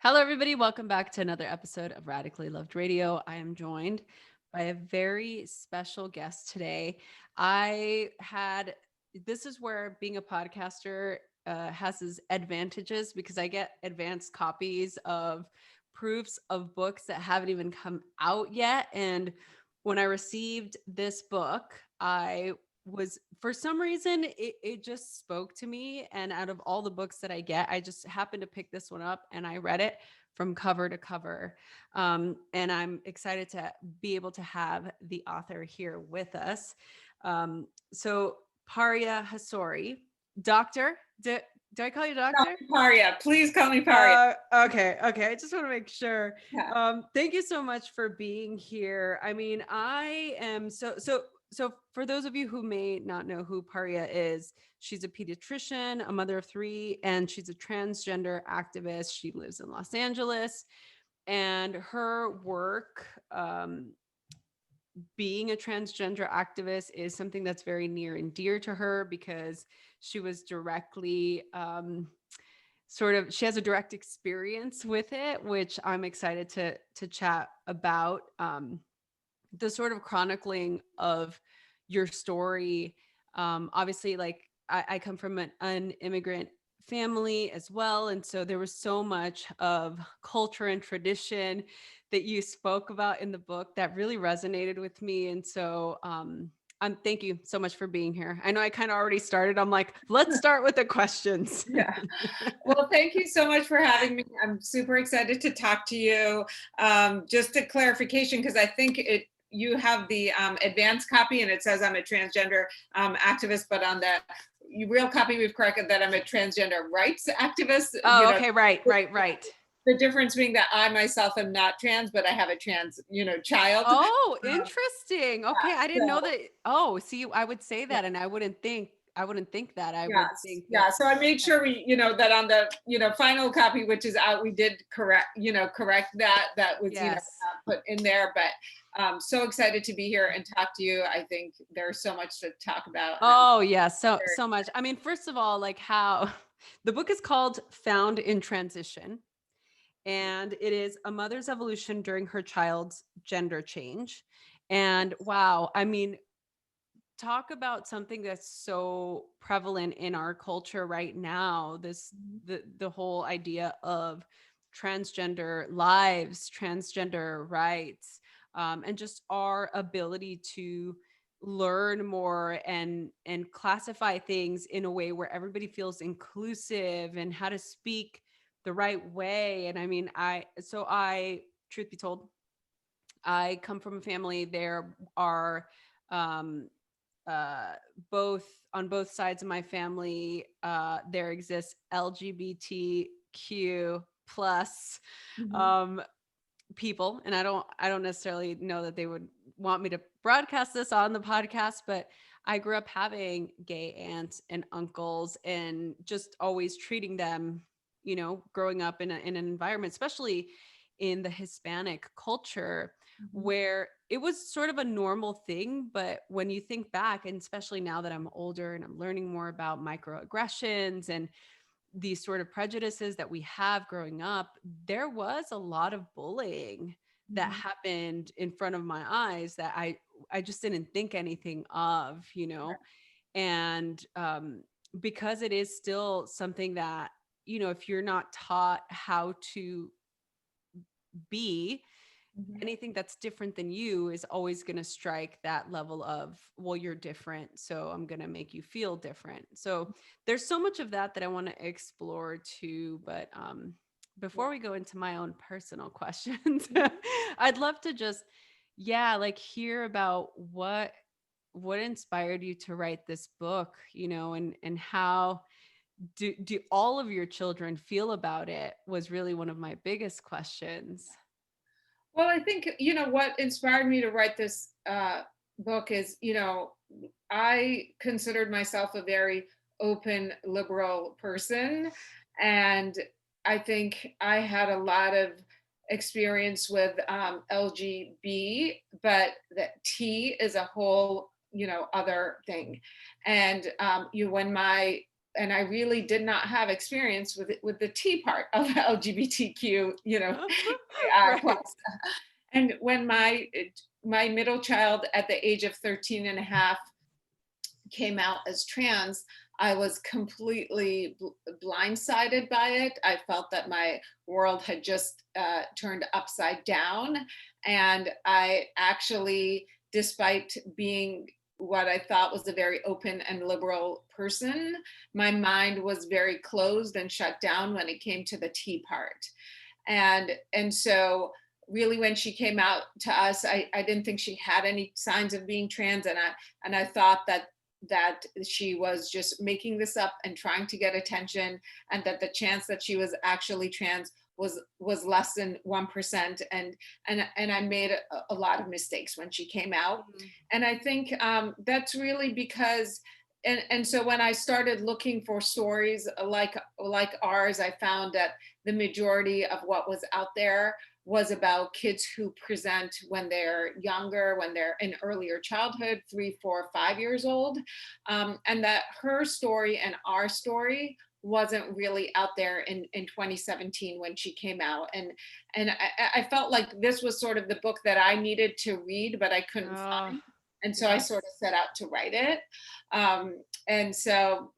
Hello, everybody. Welcome back to another episode of Radically Loved Radio. I am joined by a very special guest today. This is where being a podcaster has its advantages because I get advanced copies of proofs of books that haven't even come out yet. And when I received this book, for some reason, it just spoke to me. And out of all the books that I get, I just happened to pick this one up and I read it from cover to cover. And I'm excited to be able to have the author here with us. So Paria Hassouri, doctor, do I call you Call doctor? me Paria. Please call me Paria. Okay. I just want to make sure. Yeah. Thank you so much for being here. I mean, I am so for those of you who may not know who Paria is, she's a pediatrician, a mother of three, and she's a transgender activist. She lives in Los Angeles, and her work, being a transgender activist, is something that's very near and dear to her because she was directly she has a direct experience with it, which I'm excited to chat about. The sort of chronicling of your story. Obviously, like I come from an immigrant family as well, and so there was so much of culture and tradition that you spoke about in the book that really resonated with me. And so thank you so much for being here. I know I kind of already started. I'm like, let's start with the questions. Yeah. Well, thank you so much for having me. I'm super excited to talk to you. Just a clarification, because I think you have the advanced copy and it says I'm a transgender activist, but on the real copy we've corrected that I'm a transgender rights activist. Oh, okay, right. The difference being that I myself am not trans, but I have a trans, child. Oh, Um, interesting. Okay, I didn't know so that. Oh, see, I would say that, and I wouldn't think that. I would yes, think that. yeah. So I made sure we, that on the, final copy, which is out, we did correct that was, Yes. put in there. But so excited to be here and talk to you. I think there's so much to talk about. And Oh, yeah. very, So much. I mean, first of all, like how the book is called Found in Transition, and it is a mother's evolution during her child's gender change. And wow, I mean, talk about something that's so prevalent in our culture right now, the whole idea of transgender lives, transgender rights, and just our ability to learn more and classify things in a way where everybody feels inclusive and how to speak the right way. And I mean, I truth be told, I come from a family. There are um uh both on both sides of my family, there exists LGBTQ plus Mhm. um people, and I don't necessarily know that they would want me to broadcast this on the podcast, but I grew up having gay aunts and uncles and just always treating them, growing up in an environment, especially in the Hispanic culture, Mhm. where it was sort of a normal thing. But when you think back, and especially now that I'm older and I'm learning more about microaggressions and these sort of prejudices that we have growing up, there was a lot of bullying that Mhm. happened in front of my eyes that I just didn't think anything of, and because it is still something that, if you're not taught how to be, Mhm. anything that's different than you is always going to strike that level of, well, you're different, so I'm going to make you feel different. So there's so much of that I want to explore too. But Yeah. before we go into my own personal questions, I'd love to just, yeah, like hear about what inspired you to write this book, and how do all of your children feel about it, was really one of my biggest questions. Well, I think, what inspired me to write this book is, I considered myself a very open, liberal person. And I think I had a lot of experience with LGB, but that T is a whole, other thing. And when my and I really did not have experience with the T part of LGBTQ, plus. Right. And when my middle child at the age of 13 and a half came out as trans, I was completely blindsided by it. I felt that my world had just turned upside down. And I actually, despite being what I thought was a very open and liberal person, my mind was very closed and shut down when it came to the T part. And so really when she came out to us, I didn't think she had any signs of being trans, and I thought that she was just making this up and trying to get attention, and that the chance that she was actually trans was less than 1%. And I made a lot of mistakes when she came out. Mhm. And I think that's really because and so when I started looking for stories like ours, I found that the majority of what was out there was about kids who present when they're younger, when they're in earlier childhood, 3, 4, 5 years old, and that her story and our story wasn't really out there in 2017 when she came out. And I felt like this was sort of the book that I needed to read, but I couldn't Oh, find. And so I sort of yes. set out to write it. And so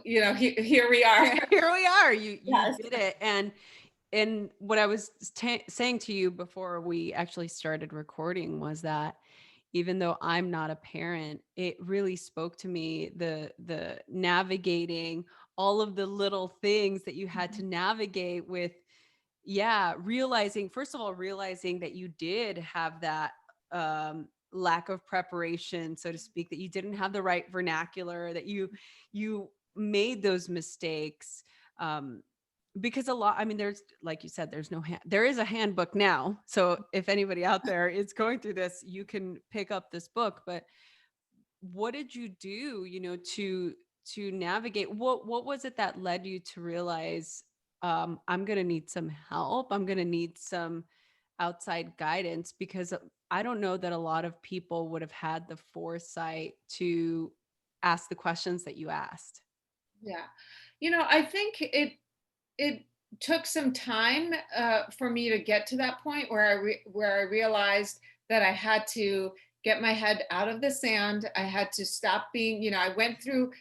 here we are. Here we are. You Yes. did it. And what I was saying to you before we actually started recording was that even though I'm not a parent, it really spoke to me, the navigating all of the little things that you had to navigate with. Yeah, realizing, first of all, realizing that you did have that lack of preparation, so to speak, that you didn't have the right vernacular, that you made those mistakes. Um, because a lot, I mean, there's, like you said, there's no there is a handbook now, so if anybody out there is going through this, you can pick up this book. But what did you do, to navigate? What was it that led you to realize, I'm going to need some help, I'm going to need some outside guidance? Because I don't know that a lot of people would have had the foresight to ask the questions that you asked. Yeah. I think it took some time for me to get to that point where where I realized that I had to get my head out of the sand. I had to stop being, I went through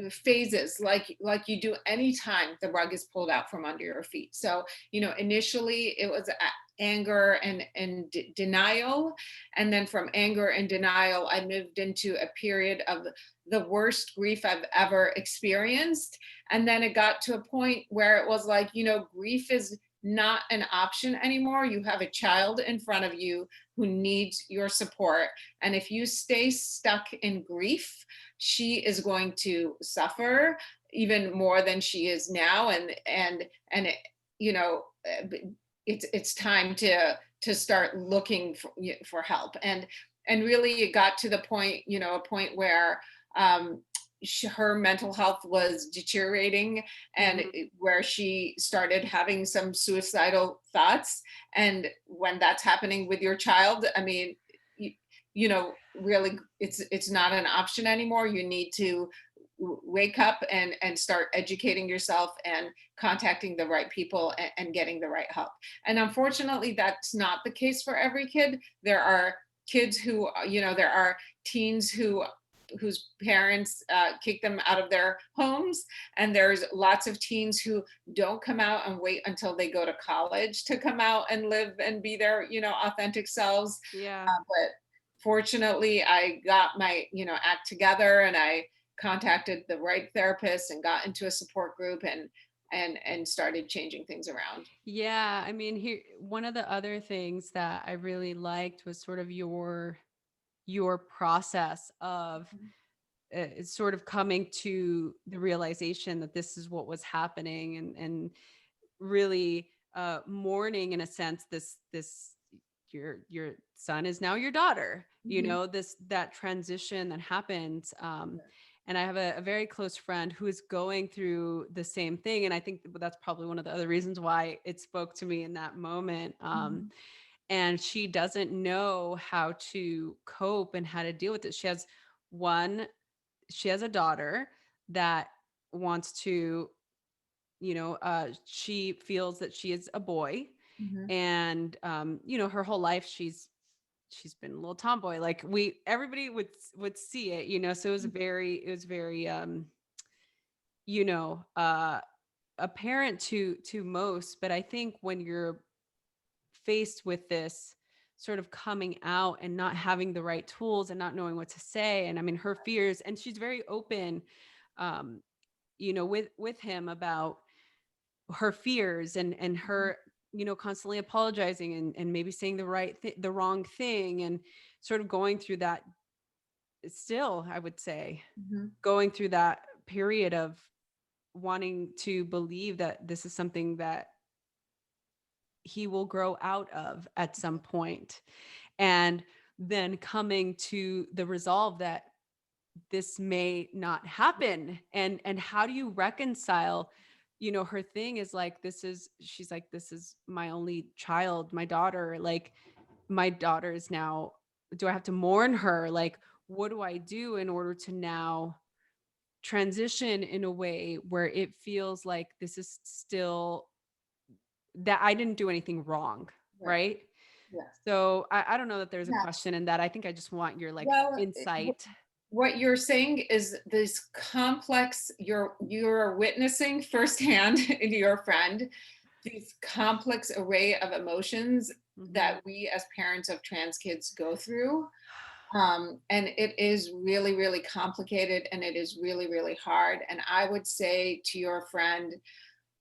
phases like you do anytime the rug is pulled out from under your feet. So, initially it was anger and denial, and then from anger and denial I moved into a period of the worst grief I've ever experienced. And then it got to a point where it was like, grief is not an option anymore. You have a child in front of you who needs your support. And if you stay stuck in grief, she is going to suffer even more than she is now. And it, you know, it's time to start looking for help. And really it got to the point, a point where her mental health was deteriorating, and Mhm. where she started having some suicidal thoughts. And when that's happening with your child, I mean, you, really it's not an option anymore. You need to wake up and start educating yourself and contacting the right people, and getting the right help. And unfortunately that's not the case for every kid. There are kids who, there are teens whose parents kick them out of their homes, and there's lots of teens who don't come out and wait until they go to college to come out and live and be their, authentic selves. Yeah. But fortunately I got my, act together, and I contacted the right therapist and got into a support group, and started changing things around. Yeah, I mean, here, one of the other things that I really liked was sort of your process of sort of coming to the realization that this is what was happening, and really mourning, in a sense, this your son is now your daughter, Mhm. this, that transition that happened. And I have a very close friend who is going through the same thing, and I think that's probably one of the other reasons why it spoke to me in that moment. Mhm. And she doesn't know how to cope and how to deal with it. One, she has a daughter that wants to, she feels that she is a boy, Mhm. and her whole life she's been a little tomboy. Like everybody would see it, so it was very you know uh apparent to most. But I think when you're faced with this sort of coming out and not having the right tools and not knowing what to say, and I mean her fears, and she's very open, um with him about her fears, and Mhm. her constantly apologizing, and maybe saying the wrong thing, and sort of going through that, still I would say, Mhm. going through that period of wanting to believe that this is something that he will grow out of at some point, and then coming to the resolve that this may not happen. And how do you reconcile, her thing is like, she's like, this is my only child, my daughter. Like, my daughter is now, do I have to mourn her? Like, what do I do in order to now transition in a way where it feels like this is still, that I didn't do anything wrong, Right. right? Yes. So I don't know that there's a Yeah. question in that. I think I just want your like Well, insight. what you're saying is this complex, you're witnessing firsthand in your friend, these complex array of emotions Hmm. that we as parents of trans kids go through. And it is really, really complicated, and it is really, really hard. And I would say to your friend,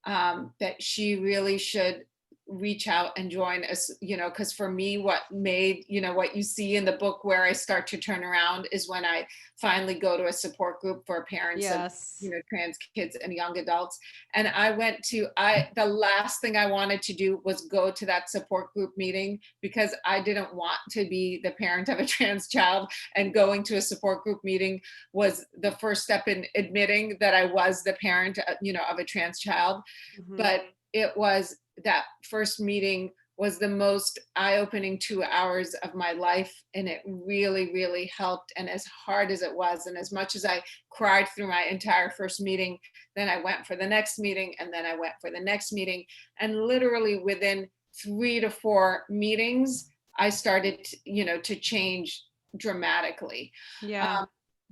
that she really should reach out and join us, because for me, what made, what you see in the book where I start to turn around is when I finally go to a support group for parents of, Yes. trans kids and young adults. And the last thing I wanted to do was go to that support group meeting, because I didn't want to be the parent of a trans child, and going to a support group meeting was the first step in admitting that I was the parent, of a trans child. Hmm. But it was that first meeting was the most eye-opening 2 hours of my life, and it really, really helped. And as hard as it was, and as much as I cried through my entire first meeting, then I went for the next meeting, and then I went for the next meeting, and literally within 3 to 4 meetings I started to change dramatically. Yeah. um,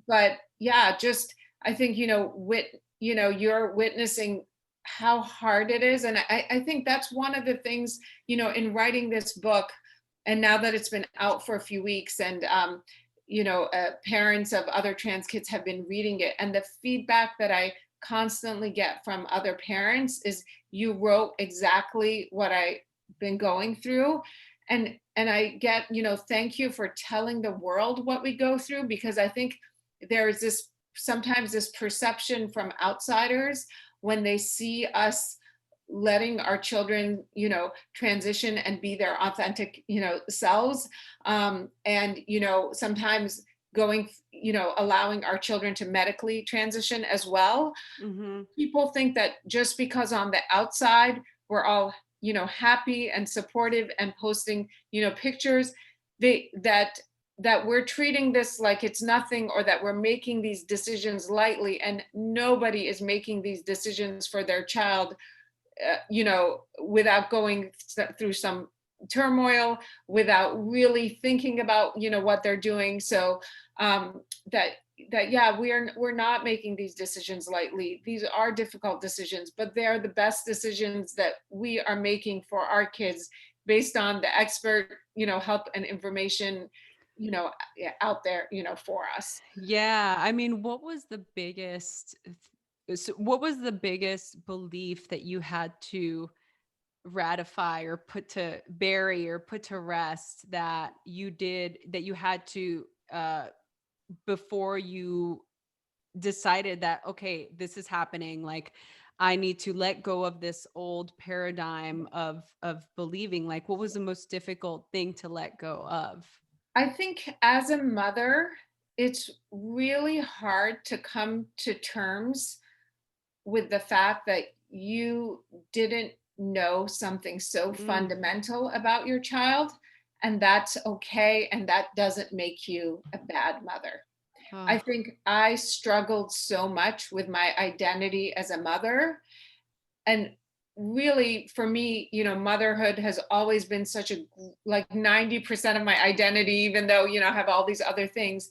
but yeah, just I think you're witnessing how hard it is. And I think that's one of the things, in writing this book, and now that it's been out for a few weeks, and parents of other trans kids have been reading it, and the feedback that I constantly get from other parents is, you wrote exactly what I've been going through. And I get, thank you for telling the world what we go through, because I think there is this sometimes this perception from outsiders when they see us letting our children, transition and be their authentic, selves. And sometimes going, allowing our children to medically transition as well. Hmm. People think that just because on the outside we're all, happy and supportive and posting, pictures, they that we're treating this like it's nothing, or that we're making these decisions lightly. And nobody is making these decisions for their child, without going through some turmoil, without really thinking about, what they're doing. So that yeah, we're not making these decisions lightly. These are difficult decisions, but they're the best decisions that we are making for our kids, based on the expert, help and information, yeah, out there, for us. Yeah. I mean, what was the biggest belief that you had to ratify or put to bury or put to rest, that you had to, before you decided that, okay, this is happening, like I need to let go of this old paradigm of believing? Like, what was the most difficult thing to let go of? I think as a mother, it's really hard to come to terms with the fact that you didn't know something so Mm, fundamental about your child, and that's okay, and that doesn't make you a bad mother. Oh, I think I struggled so much with my identity as a mother. And really, for me, motherhood has always been such like 90% of my identity, even though, I have all these other things.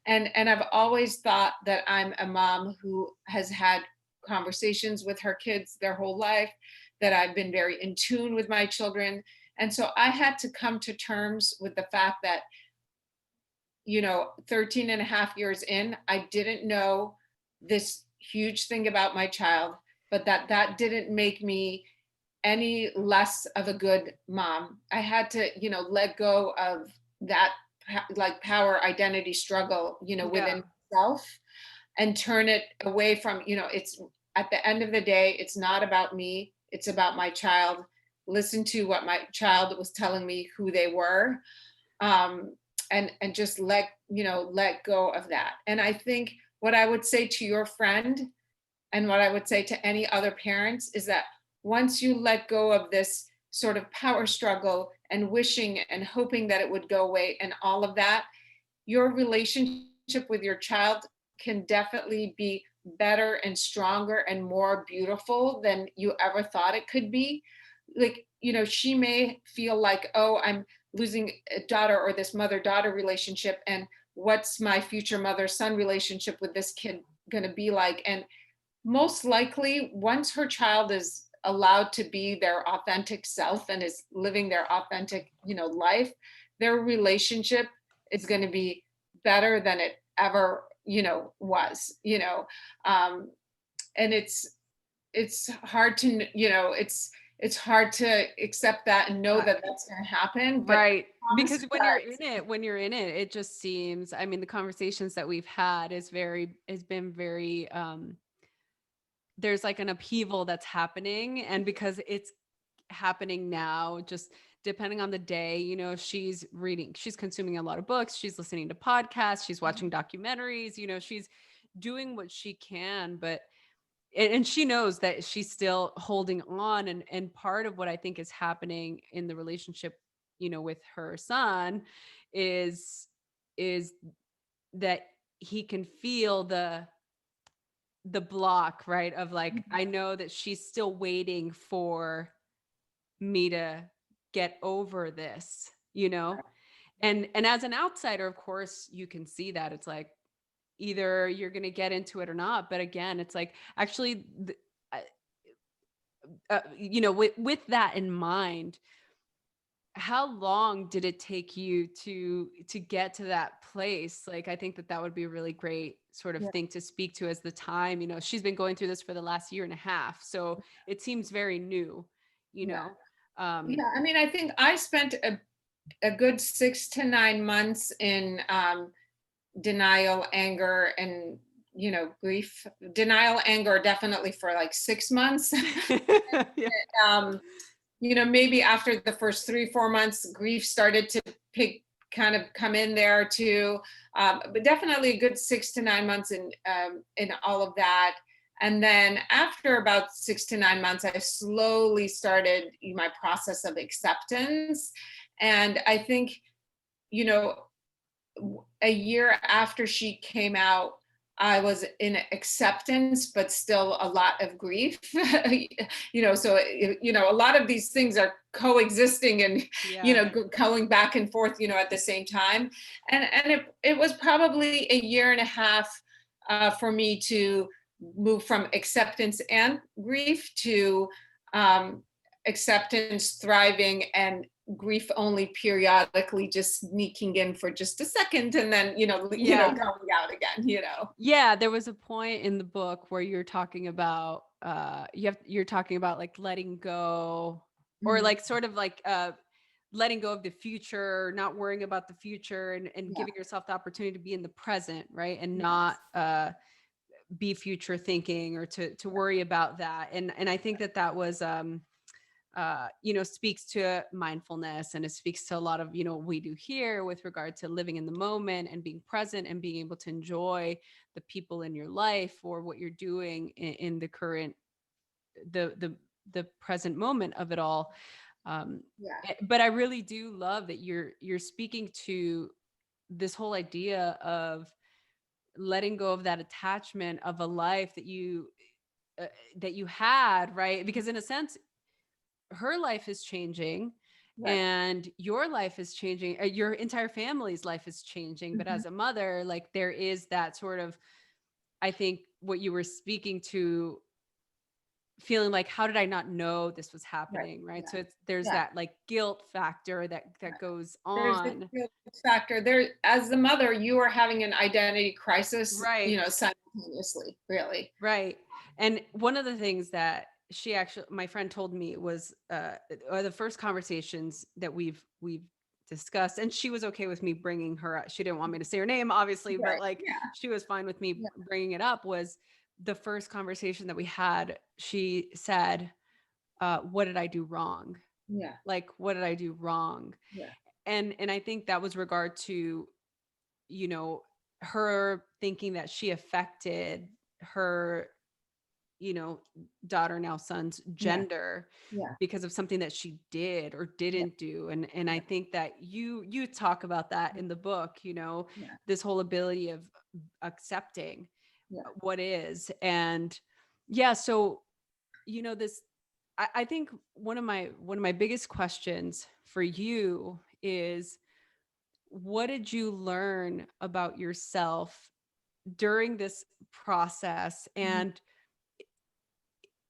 And I've always thought that I'm a mom who has had conversations with her kids their whole life, that I've been very in tune with my children. And so I had to come to terms with the fact that, 13 and a half years in, I didn't know this huge thing about my child, but that didn't make me any less of a good mom. I had to, let go of that like power identity struggle, yeah. within myself, and turn it away from, it's at the end of the day, it's not about me, it's about my child. Listen to what my child was telling me who they were. Um, and just let go of that. And I think what I would say to your friend, and what I would say to any other parents, is that once you let go of this sort of power struggle and wishing and hoping that it would go away and all of that, your relationship with your child can definitely be better and stronger and more beautiful than you ever thought it could be. Like, she may feel like, oh, I'm losing a daughter, or this mother daughter relationship, and what's my future mother son relationship with this kid going to be like? And most likely, once her child is allowed to be their authentic self and is living their authentic, life, their relationship is going to be better than it ever, was, um, and it's hard to, it's hard to accept that and know Uh, that that's going to happen, but right. I promise Because you that. when you're in it, it just seems, I mean, the conversations that we've had has been very, there's like an upheaval that's happening. And because it's happening now, just depending on the day, she's consuming a lot of books, she's listening to podcasts, she's watching documentaries, she's doing what she can, but and she knows that she's still holding on. And part of what I think is happening in the relationship, with her son is that he can feel the block, right? Of like, I know that she's still waiting for me to get over this, and as an outsider, of course, you can see that it's like either you're going to get into it or not. But again, it's like actually uh, with that in mind, how long did it take you to get to that place? Like, I think that would be a really great sort of Yeah, thing to speak to as the time, she's been going through this for the last year and a half, so it seems very new, you yeah, know um yeah. I mean, I think I spent a good 6 to 9 months in denial, anger, and grief. Denial, anger, definitely for like 6 months. yeah, um, maybe after the first 3 4 months, grief started to pick kind of come in there too. But definitely a good 6 to 9 months in all of that. And then after about 6 to 9 months, I slowly started my process of acceptance. And I think, you know, a year after she came out, I was in acceptance, but still a lot of grief. So a lot of these things are coexisting and yeah, going back and forth, at the same time. And it was probably a year and a half for me to move from acceptance and grief to um, acceptance, thriving, and grief only periodically just sneaking in for just a second, and then yeah, going out again. yeah. There was a point in the book where you're talking about you're talking about like letting go, or Mhm. like sort of like letting go of the future, not worrying about the future, and Yeah. giving yourself the opportunity to be in the present, right? And not Yes. be future thinking, or to worry about that. And I think that was speaks to mindfulness, and it speaks to a lot of what we do here with regard to living in the moment and being present and being able to enjoy the people in your life, or what you're doing in the current, the present moment of it all. Yeah. But I really do love that you're speaking to this whole idea of letting go of that attachment of a life uh, that you had, right? Because in a sense, her life is changing Right. and your life is changing, your entire family's life is changing. But Mhm. as a mother, like there is that sort of, I think what you were speaking to, feeling like, how did I not know this was Right. happening, right? Yeah. So there's Yeah. that like guilt factor that goes There's the on. guilt factor. There, as the mother, you are having an identity crisis, Right. simultaneously, really. Right. And one of the things that she actually, my friend told me was, or the first conversations that we've discussed, and she was okay with me bringing her up. She didn't want me to say her name, obviously, but Right. like Yeah. she was fine with me Yeah. bringing it up. Was the first conversation that we had, she said, "What did I do wrong? Yeah. Like, what did I do wrong?" Yeah. And I think that was regard to, you know, her thinking that she affected her, you know, daughter, now son's Yeah. gender Yeah. because of something that she did or Yeah. didn't do. And I Yeah. think that you talk about that in the book, you know, Yeah. this whole ability of accepting Yeah. what is. And yeah, so you know, this, I think one of my biggest questions for you is, what did you learn about yourself during this process, Mhm. and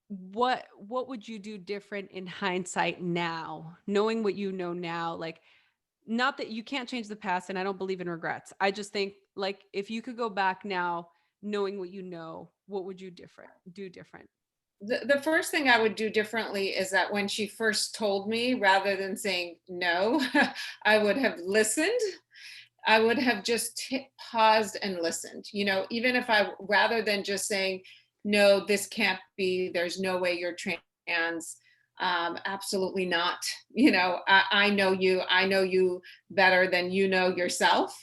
what would you do different in hindsight now, knowing what you know now? Like, not that you can't change the past, and I don't believe in regrets. I just think, like, if you could go back now knowing what you know, what would you do different? The first thing I would do differently is that when she first told me, rather than saying no, I would have listened. I would have just paused and listened. Even if rather than just saying, no, this can't be, there's no way you're trans. Absolutely not. I know you better than you know yourself.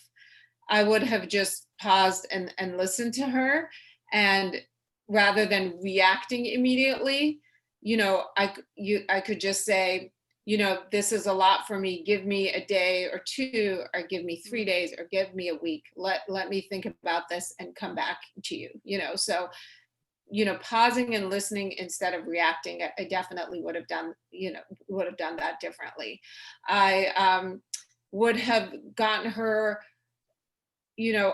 I would have just paused and listened to her. And rather than reacting immediately, I could just say, this is a lot for me. Give me a day or two, or give me 3 days, or give me a week. Let me think about this and come back to you. So pausing and listening instead of reacting. I definitely would have done that differently. I would have gotten her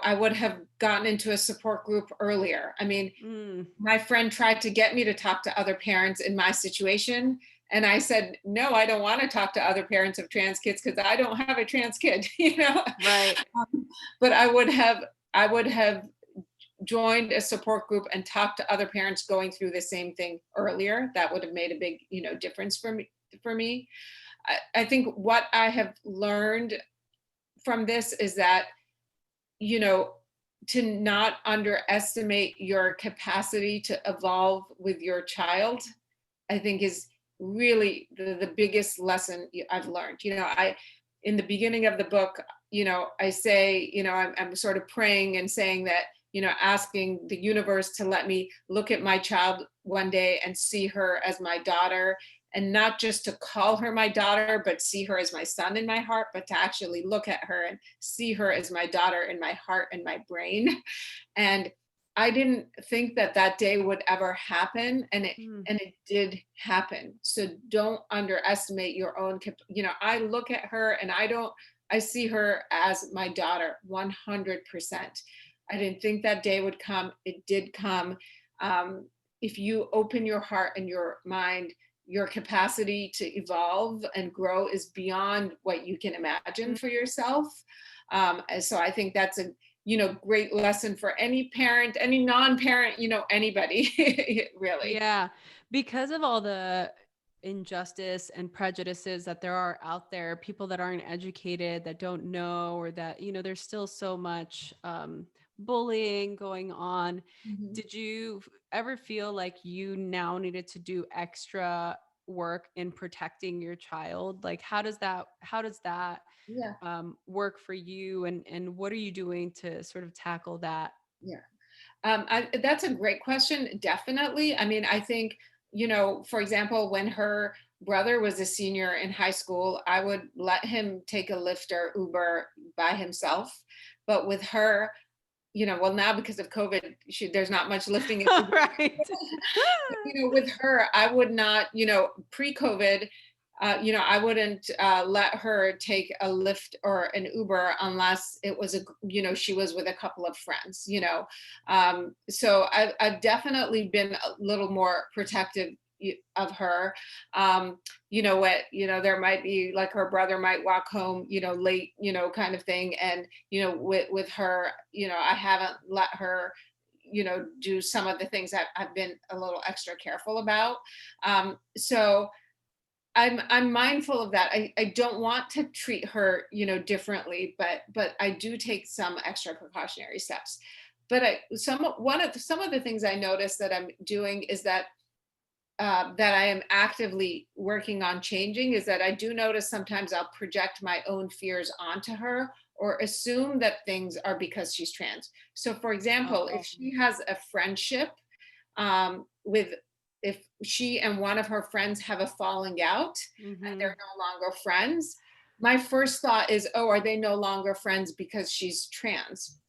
I would have gotten into a support group earlier. I mean, Mm, my friend tried to get me to talk to other parents in my situation. And I said, no, I don't want to talk to other parents of trans kids because I don't have a trans kid, right. But I would have joined a support group and talked to other parents going through the same thing earlier. That would have made a big, difference for me. I think what I have learned from this is that you know, to not underestimate your capacity to evolve with your child, I think is really the biggest lesson I've learned. In the beginning of the book, I say, I'm sort of praying and saying that, asking the universe to let me look at my child one day and see her as my daughter, and not just to call her my daughter, but see her as my son in my heart, but to actually look at her and see her as my daughter in my heart and my brain. And I didn't think that that day would ever happen, and it Mm, and it did happen. So don't underestimate your own I look at her and I see her as my daughter 100%. I didn't think that day would come. It did come. Um, if you open your heart and your mind, your capacity to evolve and grow is beyond what you can imagine mm. for yourself. And so I think that's a great lesson for any parent, any non-parent, anybody, really. Yeah, because of all the injustice and prejudices that there are out there, people that aren't educated, that don't know, or that, there's still so much bullying going on. Mhm. Did you ever feel like you now needed to do extra work in protecting your child? Like, how does that Yeah, work for you, and what are you doing to sort of tackle that? yeah. That's a great question. Definitely. I mean, I think, for example, when her brother was a senior in high school, I would let him take a Lyft or Uber by himself. But with her, well, now because of COVID, there's not much lifting. Right. With her, I would not, pre-COVID, I wouldn't let her take a Lyft or an Uber unless it was she was with a couple of friends. So I've definitely been a little more protective of her. There might be like her brother might walk home, late, kind of thing. And, with her, I haven't let her do some of the things that I've been a little extra careful about. So I'm mindful of that. I don't want to treat her, differently, but I do take some extra precautionary steps. But some of the things I notice that I'm doing is that I am actively working on changing is that I do notice sometimes I'll project my own fears onto her or assume that things are because she's trans. So, for example, if Oh. she has a friendship with, if she and one of her friends have a falling out and they're Mhm. no longer friends, my first thought is, oh, are they no longer friends because she's trans?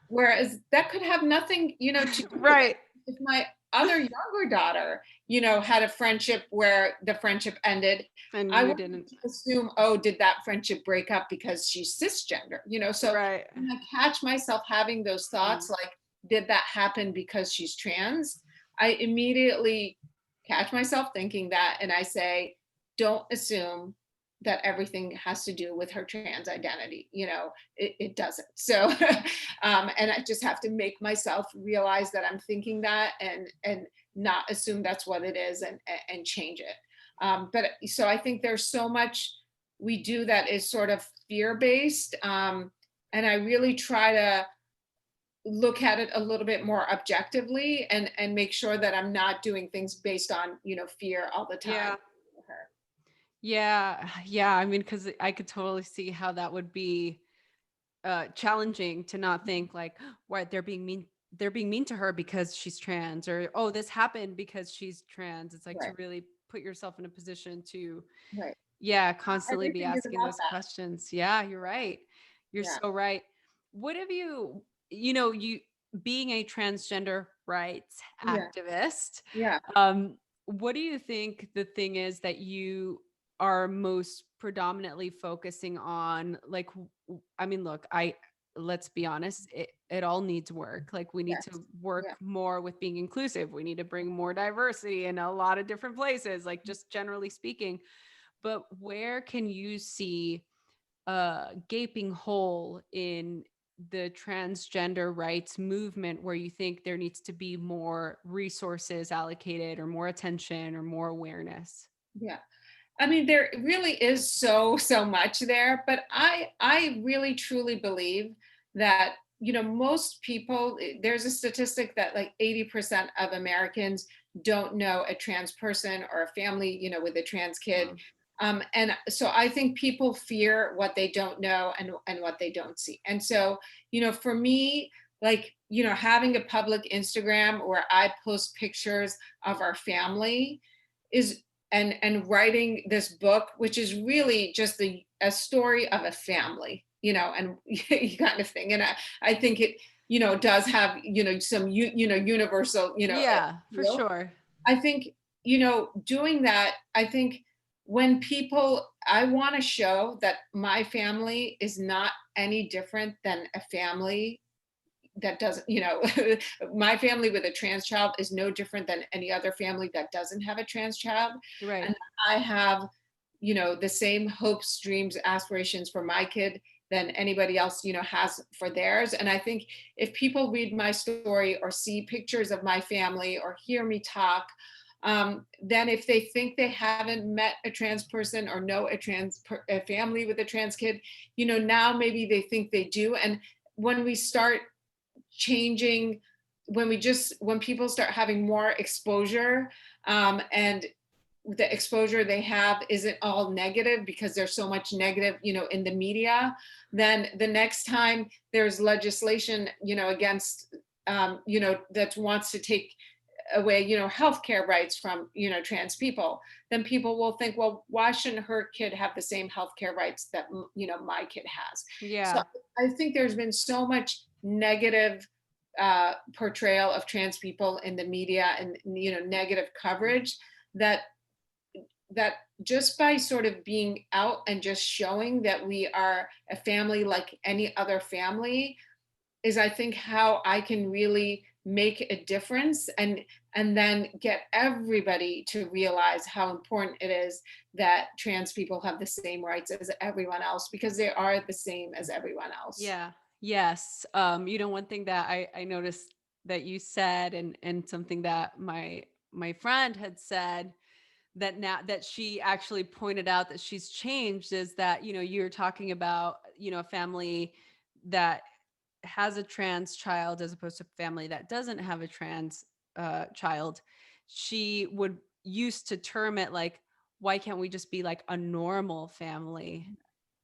Whereas that could have nothing, to do with it. Right. If my other younger daughter, had a friendship where the friendship ended, And I you wouldn't didn't. assume, oh, did that friendship break up because she's cisgender? So Right. when I catch myself having those Mm. thoughts, like, did that happen because she's trans? I immediately catch myself thinking that and I say, don't assume that everything has to do with her trans identity. It doesn't. So and I just have to make myself realize that I'm thinking that and not assume that's what it is and change it. But so I think there's so much we do that is sort of fear based, and I really try to look at it a little bit more objectively and make sure that I'm not doing things based on fear all the time. Yeah. Yeah. Yeah. I mean, because I could totally see how that would be challenging to not think like, what, they're being mean to her because she's trans, or oh, this happened because she's trans. It's like to Right, really put yourself in a position to, right. yeah, constantly be Everything is asking about those that. questions. Yeah, you're right. You're Yeah, so right. What have you being a transgender rights yeah, activist, yeah, what do you think the thing is that you are most predominantly focusing on? Like, I mean, look, let's be honest, it all needs work. Like, we need yes, to work yeah, more with being inclusive. We need to bring more diversity in a lot of different places, like just generally speaking. But where can you see a gaping hole in the transgender rights movement where you think there needs to be more resources allocated or more attention or more awareness? yeah. I mean, there really is so much there, but I really truly believe that most people. There's a statistic that like 80% of Americans don't know a trans person or a family, with a trans kid. Mm. And so I think people fear what they don't know and what they don't see. And so, for me, like, having a public Instagram where I post pictures of our family is and writing this book, which is really just a story of a family, and kind of thing. And I think it, does have, some, universal, Yeah, for appeal. sure. I think, doing that, I think when people, I want to show that my family is not any different than a family that doesn't, my family with a trans child is no different than any other family that doesn't have a trans child. Right. And I have, the same hopes, dreams, aspirations for my kid than anybody else, has for theirs. And I think if people read my story or see pictures of my family or hear me talk, then if they think they haven't met a trans person or know a family with a trans kid, now maybe they think they do. And when we start changing, when people start having more exposure, and the exposure they have isn't all negative because there's so much negative, in the media, then the next time there's legislation, against, that wants to take away, healthcare rights from, trans people, then people will think, well, why shouldn't her kid have the same healthcare rights that, my kid has? So Yeah. I think there's been so much negative portrayal of trans people in the media, and, negative coverage, that just by sort of being out and just showing that we are a family like any other family is, I think, how I can really make a difference, and then get everybody to realize how important it is that trans people have the same rights as everyone else, because they are the same as everyone else. Yeah. Yes. One thing that I noticed that you said, and something that my friend had said, that now that she actually pointed out that she's changed, is that, you're talking about, a family that has a trans child as opposed to a family that doesn't have a trans child. She would used to term it like, why can't we just be like a normal family?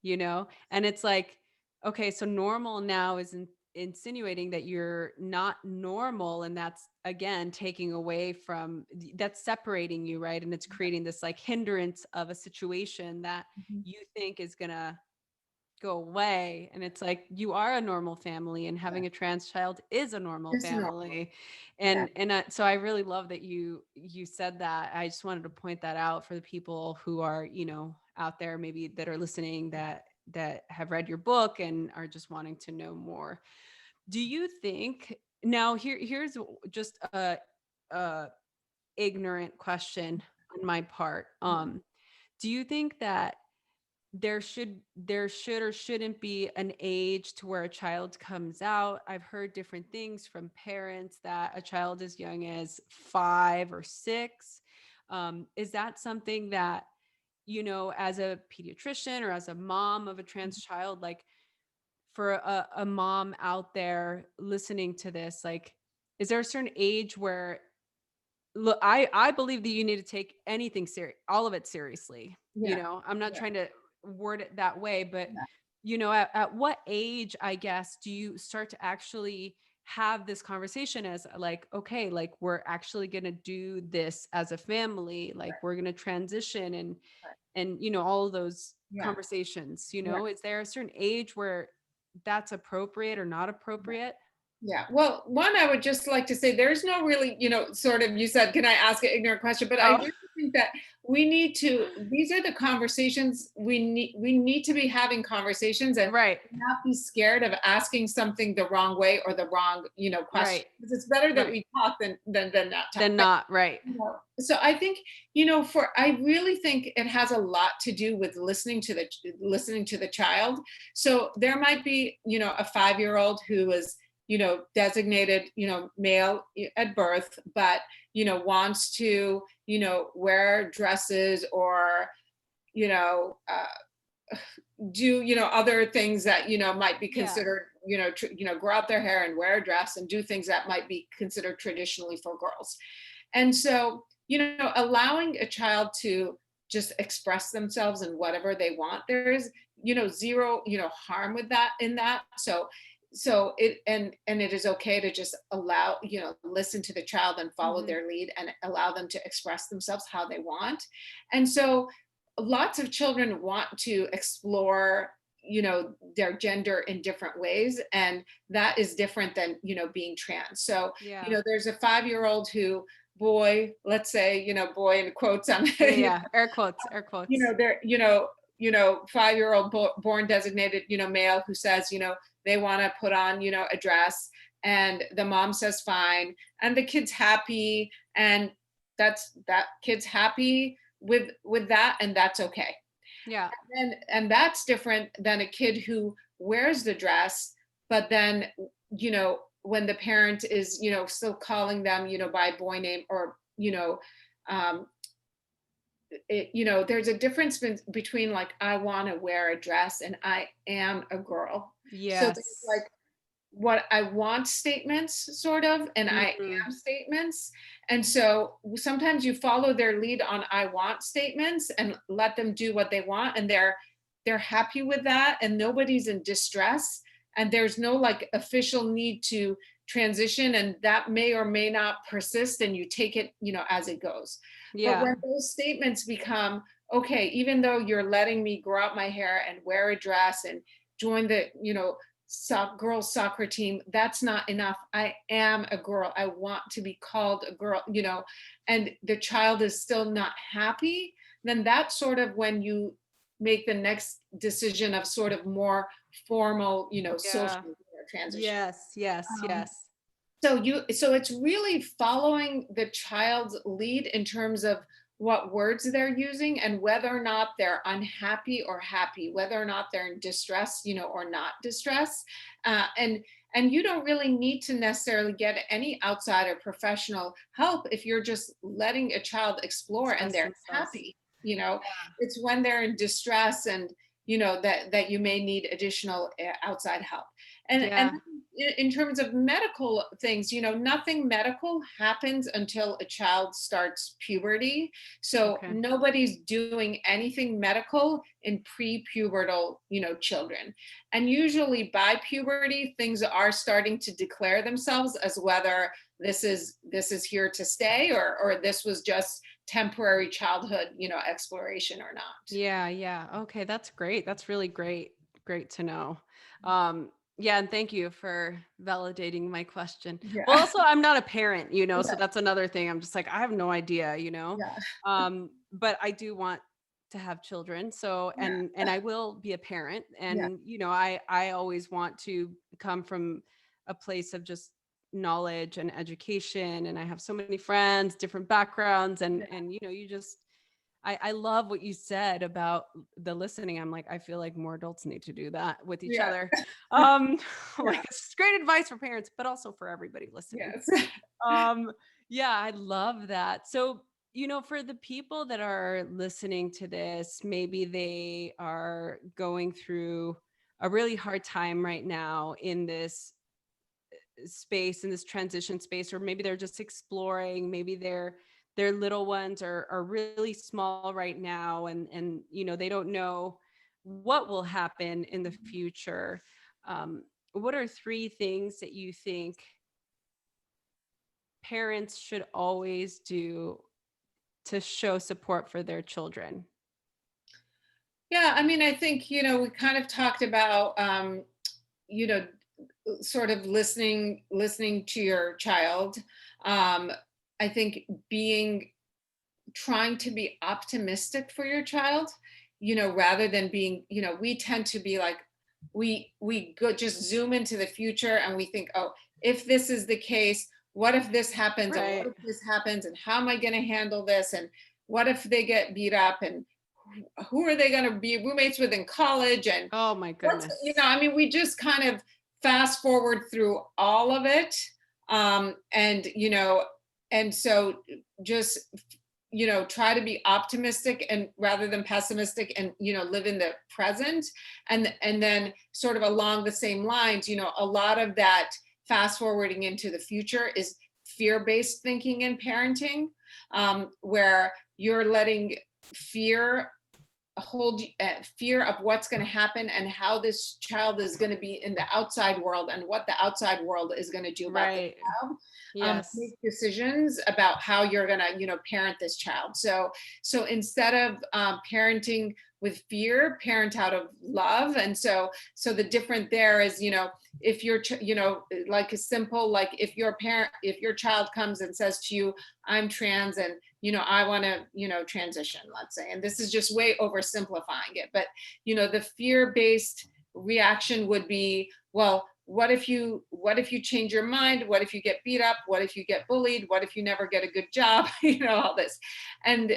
And it's like, okay, so normal now is insinuating that you're not normal, and that's again taking away from, that's separating you, right? And it's creating this like hindrance of a situation that Mhm. you think is gonna go away. And it's like, you are a normal family, and Yeah. having a trans child is a normal It's normal. family. Yeah. So I really love that you said that. I just wanted to point that out for the people who are, out there maybe that are listening, that have read your book and are just wanting to know more. Do you think, now here's just a ignorant question on my part. Do you think that there should or shouldn't be an age to where a child comes out? I've heard different things from parents, that a child as young as 5 or 6. Is that something that, as a pediatrician or as a mom of a trans child, like, for a mom out there listening to this, like, is there a certain age where, look, I believe that you need to take anything serious, all of it seriously. Yeah. I'm not Yeah. trying to word it that way, but Yeah. at what age, I guess, do you start to actually have this conversation as like, okay, like, we're actually going to do this as a family, like, Right. we're going to transition, and Right. all of those Yeah. conversations, Yeah. is there a certain age where that's appropriate or not appropriate? Yeah. Well, one, I would just like to say there's no really, sort of, you said, can I ask an ignorant question? But I Oh, really think that these are the conversations we need to be having conversations, and right, not be scared of asking something the wrong way or the wrong, question. right, Because it's better that right. we talk than not talk. Then not right. So I think, I really think it has a lot to do with listening to the child. So there might be, a 5-year-old who is, designated, male at birth, but, wants to, wear dresses, or, you know, do, other things that, might be Yeah. considered, grow out their hair and wear a dress and do things that might be considered traditionally for girls. And so, allowing a child to just express themselves in whatever they want, there is, zero, harm with that, in that. So and it is okay to just allow, listen to the child and follow Mhm. their lead, and allow them to express themselves how they want. And so lots of children want to explore, their gender in different ways, and that is different than, being trans. So, Yeah. there's a 5-year-old who, boy, let's say, boy in quotes on Yeah, yeah. Air quotes, air quotes. they're, 5-year-old born designated, male, who says, they want to put on, a dress, and the mom says fine, and the kid's happy, and that kid's happy with that, and that's okay. Yeah. And that's different than a kid who wears the dress, but then, when the parent is, still calling them, by boy name, or, um, there's a difference between, like, I want to wear a dress and I am a girl. So there's, Yes. like, what I want statements, sort of, and I Mhm. am statements. And so sometimes you follow their lead on I want statements and let them do what they want, and they're happy with that, and nobody's in distress. and there's no like official need to transition, and that may or may not persist, and you take it, as it goes. But Yeah. when those statements become, okay, even though you're letting me grow out my hair and wear a dress and join the, girls soccer team, that's not enough. I am a girl. I want to be called a girl, and the child is still not happy, then that's sort of when you make the next decision of sort of more formal, social, Yeah. transition. Yes, yes, Um, yes. so it's really following the child's lead in terms of what words they're using and whether or not they're unhappy or happy, whether or not they're in distress, or not distress. And you don't really need to necessarily get any outside or professional help if you're just letting a child explore and Express they're themselves. happy. It's when they're in distress and that you may need additional outside help. And Yeah. in terms of medical things, nothing medical happens until a child starts puberty. So Okay. nobody's doing anything medical in pre-pubertal, children. And usually by puberty, things are starting to declare themselves as whether this is here to stay, or this was just temporary childhood, exploration or not. Yeah, yeah. Okay, that's great. That's really great. Great to know. Um, yeah, and thank you for validating my question. Well, Yeah. also, I'm not a parent, so Yeah. that's another thing. I'm just like, I have no idea. Yeah. But I do want to have children. So, Yeah. and I will be a parent. Yeah. And, I always want to come from a place of just knowledge and education. And I have so many friends, different backgrounds, and you just I love what you said about the listening. I'm like, I feel like more adults need to do that with each Yeah. other. Um, like Yeah. it's great advice for parents, but also for everybody listening. Yes. Um, yeah, I love that. So, for the people that are listening to this, maybe they are going through a really hard time right now in this space, in this transition space, or maybe they're just exploring, maybe their little ones are really small right now, and they don't know what will happen in the future. What are three things that you think parents should always do to show support for their children? Yeah, I mean, I think, we kind of talked about, you know, sort of listening to your child. Um, I think trying to be optimistic for your child, rather than being, we tend to be like, we go just zoom into the future and we think, oh, if this is the case, what if this happens, and what Right. if this happens, and how am I going to handle this, and what if they get beat up, and who are they going to be roommates with in college, and Oh my what's, goodness. I mean, we just kind of fast forward through all of it. And and so just try to be optimistic and rather than pessimistic, and live in the present. And then sort of along the same lines, a lot of that fast forwarding into the future is fear-based thinking in parenting, where you're letting fear fear of what's going to happen and how this child is going to be in the outside world and what the outside world is going to do about the Right. child. Yes. Make decisions about how you're going to parent this child. So instead of parenting with fear, parent out of love. And so the different there is, if you're like a simple, like if your child comes and says to you, I'm trans, and I want to transition, let's say, and this is just way oversimplifying it, but the fear-based reaction would be, well, what if you change your mind, what if you get beat up, what if you get bullied, what if you never get a good job, all this. And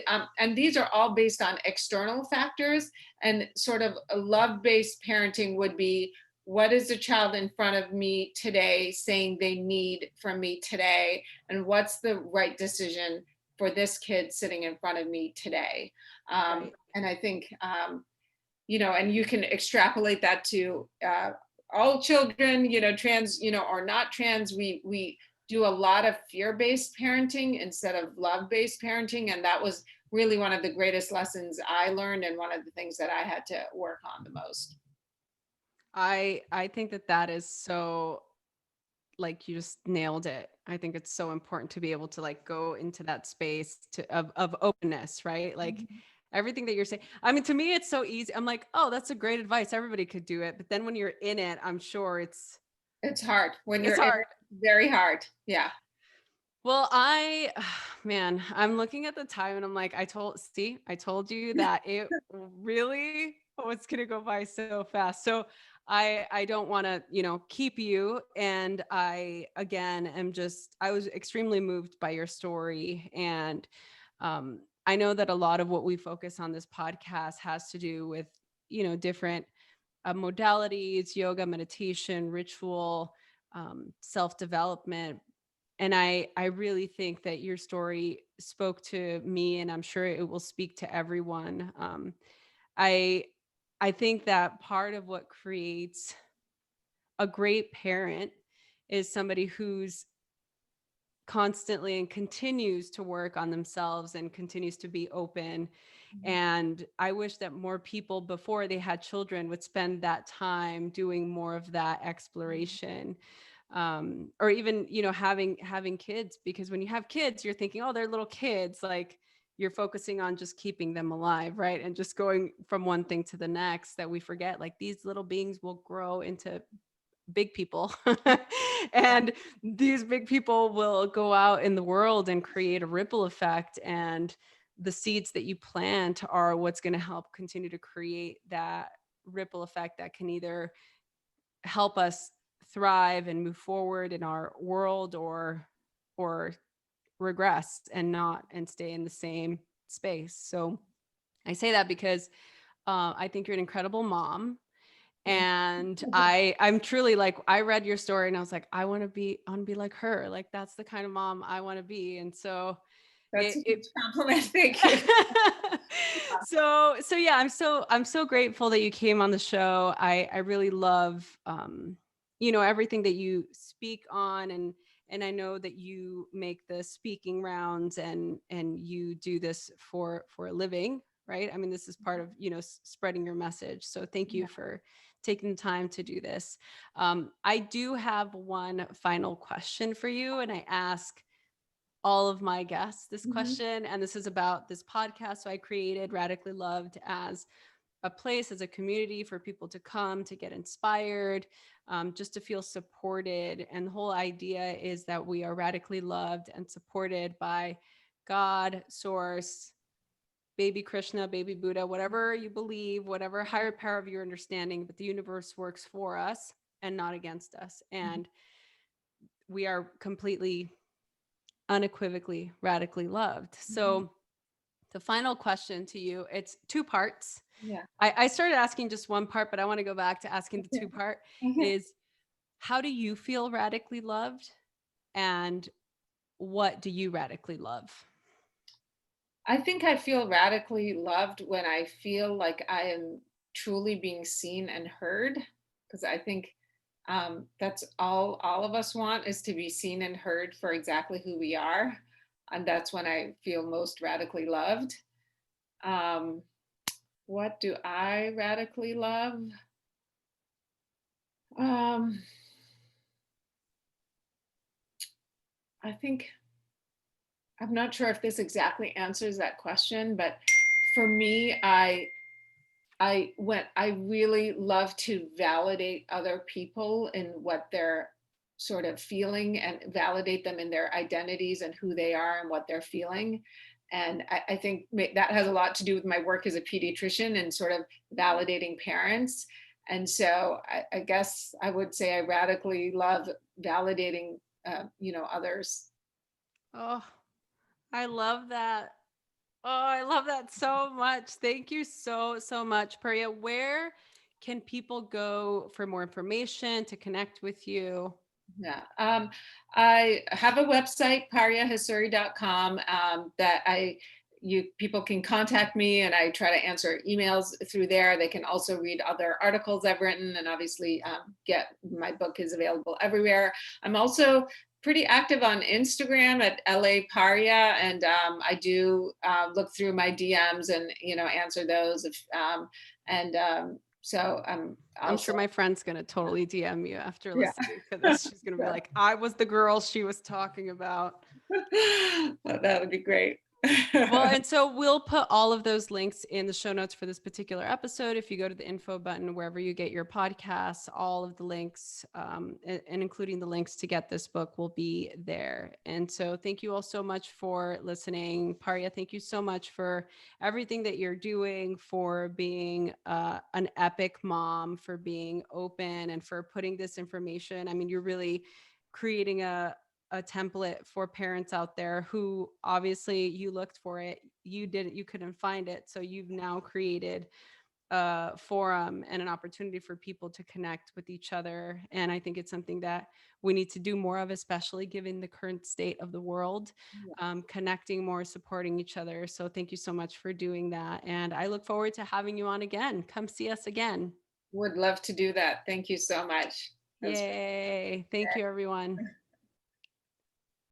these are all based on external factors. And sort of a love-based parenting would be, what is the child in front of me today saying they need from me today, and what's the right decision for this kid sitting in front of me today. Right. And I think, and you can extrapolate that to all children, trans, or not trans. We do a lot of fear-based parenting instead of love-based parenting. And that was really one of the greatest lessons I learned, and one of the things that I had to work on the most. I think that that is so, like, you just nailed it. I think it's so important to be able to like go into that space of openness, right? Like Mhm. everything that you're saying. I mean, to me, it's so easy. I'm like, oh, that's a great advice. Everybody could do it. But then when you're in it, I'm sure It's hard when you're it's in hard. it, very hard. Yeah. Well, man, I'm looking at the time and I'm like, I told you that it really was gonna go by so fast. So I don't want to, keep you. And I again am just I was extremely moved by your story. And I know that a lot of what we focus on this podcast has to do with, different modalities, yoga, meditation, ritual, self-development. And I really think that your story spoke to me, and I'm sure it will speak to everyone. I I think that part of what creates a great parent is somebody who's constantly and continues to work on themselves and continues to be open. Mhm. And I wish that more people before they had children would spend that time doing more of that exploration. Or even, having kids, because when you have kids, you're thinking, oh, they're little kids. Like you're focusing on just keeping them alive, right? And just going from one thing to the next, that we forget like these little beings will grow into big people. Yeah. And these big people will go out in the world and create a ripple effect. And the seeds that you plant are what's going to help continue to create that ripple effect that can either help us thrive and move forward in our world, or regress and not and stay in the same space. So I say that because I think you're an incredible mom. Thank And you. I'm truly like, I read your story and I was like, I want to be like her. Like that's the kind of mom I want to be. And so That's it a it huge compliment. Thank you. so yeah, I'm so grateful that you came on the show. I really love everything that you speak on. And I know that you make the speaking rounds, and you do this for a living, right? I mean, this is part of, spreading your message. So thank you Yeah. for taking the time to do this. I do have one final question for you, and I ask all of my guests this Mhm. question, and this is about this podcast. So I created Radically Loved as a place, as a community for people to come to get inspired, just to feel supported. And the whole idea is that we are radically loved and supported by God, Source, baby Krishna, baby Buddha, whatever you believe, whatever higher power of your understanding, but the universe works for us and not against us. Mhm. And we are completely, unequivocally, radically loved. Mhm. So the final question to you, it's two parts. Yeah. I started asking just one part, but I want to go back to asking the two Okay. part Mhm. is, how do you feel radically loved? And what do you radically love? I think I feel radically loved when I feel like I am truly being seen and heard, because I think that's all of us want, is to be seen and heard for exactly who we are, and that's when I feel most radically loved. Um, what do I radically love? Um, I think I'm not sure if this exactly answers that question, but for me, I really love to validate other people in what they're sort of feeling, and validate them in their identities and who they are and what they're feeling. And I think that has a lot to do with my work as a pediatrician and sort of validating parents. And so I guess I would say I radically love validating, others. Oh, I love that. Oh, I love that so much. Thank you so, so much, Paria. Where can people go for more information, to connect with you? Yeah. I have a website, pariahassouri.com, that people can contact me, and I try to answer emails through there. They can also read other articles I've written, and obviously get my book is available everywhere. I'm also pretty active on Instagram at LA Paria, and I do look through my DMs and answer those if and So I'm sure also, my friend's gonna totally DM you after yeah. listening to this. She's gonna be like, I was the girl she was talking about. Well, that would be great. Well, and so we'll put all of those links in the show notes for this particular episode. If you go to the info button wherever you get your podcasts, all of the links, and including the links to get this book, will be there. And so, thank you all so much for listening, Paria. Thank you so much for everything that you're doing, for being an epic mom, for being open, and for putting this information. I mean, you're really creating a template for parents out there who, obviously, you looked for it, you couldn't find it, so you've now created a forum and an opportunity for people to connect with each other. And I think it's something that we need to do more of, especially given the current state of the world. Connecting more, supporting each other. So thank you so much for doing that, and I look forward to having you on again. Come see us again. Would love to do that. Thank you so much. That's Yay, thank you, everyone.